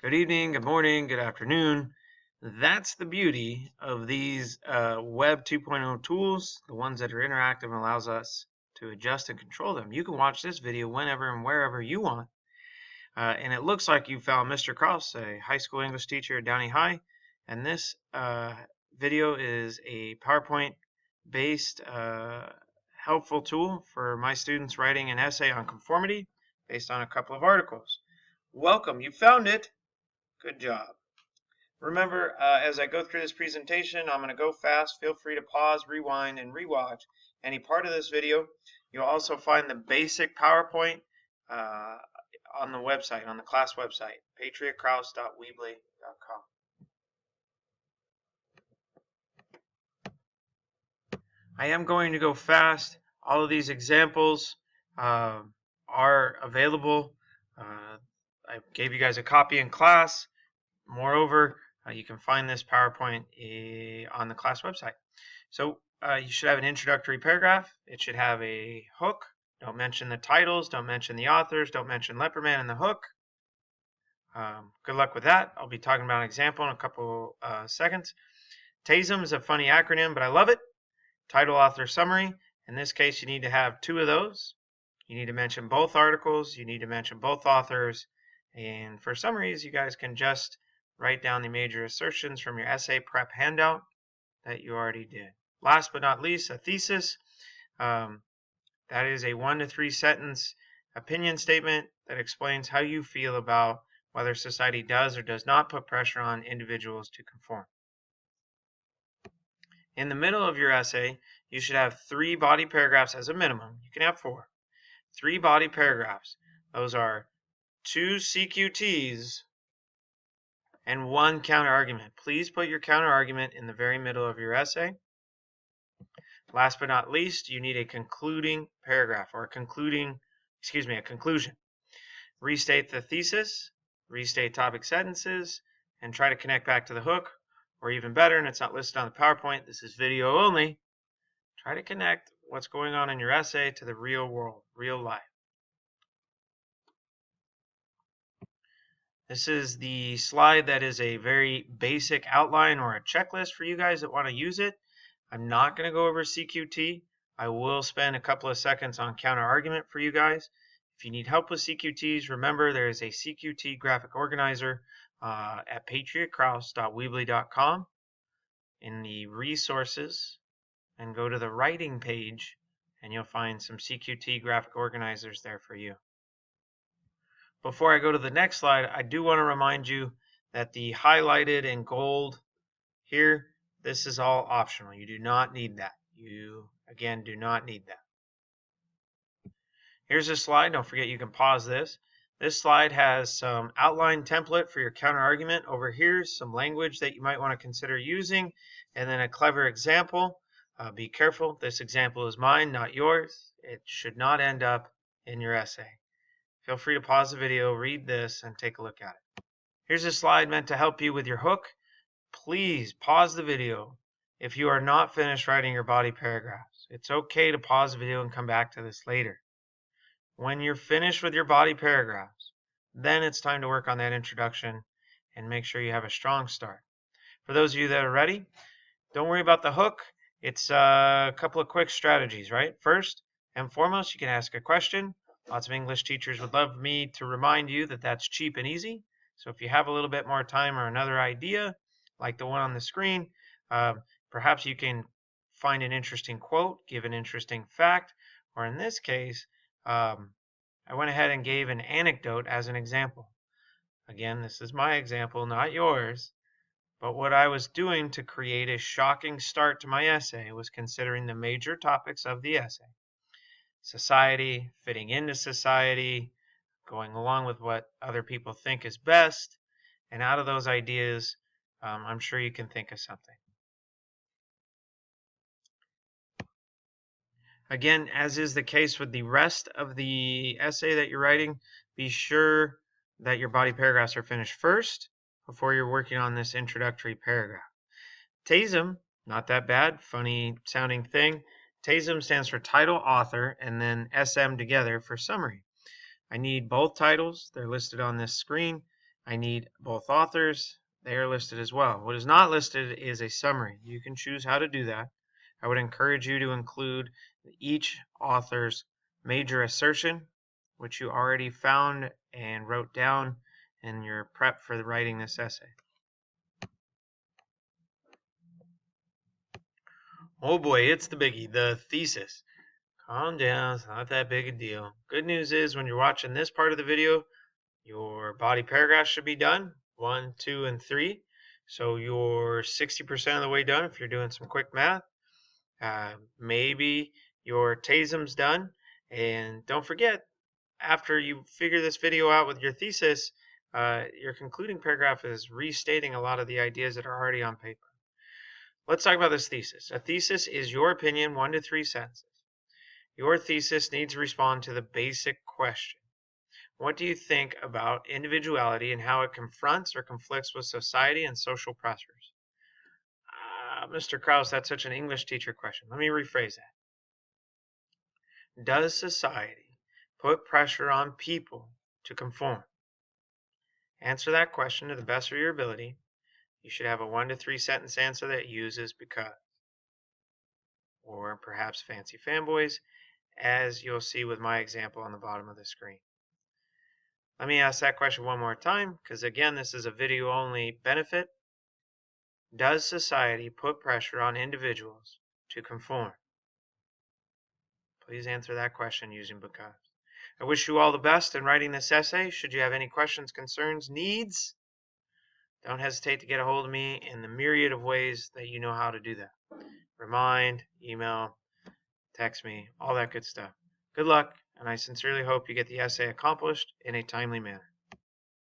Good evening, good morning, good afternoon. That's the beauty of these Web 2.0 tools, the ones that are interactive and allows us to adjust and control them. You can watch this video whenever and wherever you want. And it looks like you found Mr. Kraus, a high school English teacher at Downey High. And this video is a PowerPoint-based helpful tool for my students writing an essay on conformity based on a couple of articles. Welcome, you found it. Good job. Remember, as I go through this presentation, I'm going to go fast. Feel free to pause, rewind, and rewatch any part of this video. You'll also find the basic PowerPoint on the website, on the class website, patriotkraus.weebly.com. I am going to go fast. All of these examples are available. I gave you guys a copy in class. Moreover, you can find this PowerPoint on the class website. So you should have an introductory paragraph. It should have a hook. Don't mention the titles. Don't mention the authors. Don't mention Leopardman in the hook. Good luck with that. I'll be talking about an example in a couple seconds. TASM is a funny acronym, but I love it. Title, author, summary. In this case, you need to have two of those. You need to mention both articles. You need to mention both authors. And for summaries, you guys can just write down the major assertions from your essay prep handout that you already did. Last but not least, a thesis. That is a 1 to 3 sentence opinion statement that explains how you feel about whether society does or does not put pressure on individuals to conform. In the middle of your essay, you should have 3 body paragraphs as a minimum. You can have 4. 3 body paragraphs. Those are 2 CQTs and 1 counter argument. Please put your counter argument in the very middle of your essay. Last but not least, you need a concluding paragraph or a conclusion. Restate the thesis, restate topic sentences, and try to connect back to the hook, or even better, and it's not listed on the PowerPoint, this is video only, try to connect what's going on in your essay to the real world, real life. This is the slide that is a very basic outline or a checklist for you guys that want to use it. I'm not going to go over CQT. I will spend a couple of seconds on counter argument for you guys. If you need help with CQTs, remember there is a CQT graphic organizer at patriotkraus.weebly.com in the resources, and go to the writing page and you'll find some CQT graphic organizers there for you. Before I go to the next slide, I do want to remind you that the highlighted in gold here, this is all optional. You do not need that. You, again, do not need that. Here's a slide. Don't forget you can pause this. This slide has some outline template for your counter argument. Over here, some language that you might want to consider using, and then a clever example. Be careful. This example is mine, not yours. It should not end up in your essay. Feel free to pause the video, read this, and take a look at it. Here's a slide meant to help you with your hook. Please pause the video if you are not finished writing your body paragraphs. It's okay to pause the video and come back to this later. When you're finished with your body paragraphs, then it's time to work on that introduction and make sure you have a strong start. For those of you that are ready, don't worry about the hook. It's a couple of quick strategies, right? First and foremost, you can ask a question. Lots of English teachers would love me to remind you that that's cheap and easy. So if you have a little bit more time or another idea, like the one on the screen, perhaps you can find an interesting quote, give an interesting fact, or in this case, I went ahead and gave an anecdote as an example. Again, this is my example, not yours. But what I was doing to create a shocking start to my essay was considering the major topics of the essay. Society, fitting into society, going along with what other people think is best, and out of those ideas, I'm sure you can think of something. Again, as is the case with the rest of the essay that you're writing, be sure that your body paragraphs are finished first before you're working on this introductory paragraph. TASM, not that bad, funny sounding thing. TASM stands for title, author, and then SM together for summary. I need both titles. They're listed on this screen. I need both authors. They are listed as well. What is not listed is a summary. You can choose how to do that. I would encourage you to include each author's major assertion, which you already found and wrote down in your prep for writing this essay. Oh boy, it's the biggie, the thesis. Calm down, it's not that big a deal. Good news is when you're watching this part of the video, your body paragraph should be done, 1, 2, and 3. So you're 60% of the way done if you're doing some quick math. Maybe your TASM's done. And don't forget, after you figure this video out with your thesis, your concluding paragraph is restating a lot of the ideas that are already on paper. Let's talk about this thesis. A thesis is your opinion, 1 to 3 sentences. Your thesis needs to respond to the basic question. What do you think about individuality and how it confronts or conflicts with society and social pressures? Mr. Kraus, that's such an English teacher question. Let me rephrase that. Does society put pressure on people to conform? Answer that question to the best of your ability. You should have a 1 to 3 sentence answer that uses because, or perhaps fancy fanboys, as you'll see with my example on the bottom of the screen. Let me ask that question one more time, because again, this is a video only benefit. Does society put pressure on individuals to conform? Please answer that question using because. I wish you all the best in writing this essay. Should you have any questions, concerns, needs, don't hesitate to get a hold of me in the myriad of ways that you know how to do that. Remind, email, text me, all that good stuff. Good luck, and I sincerely hope you get the essay accomplished in a timely manner.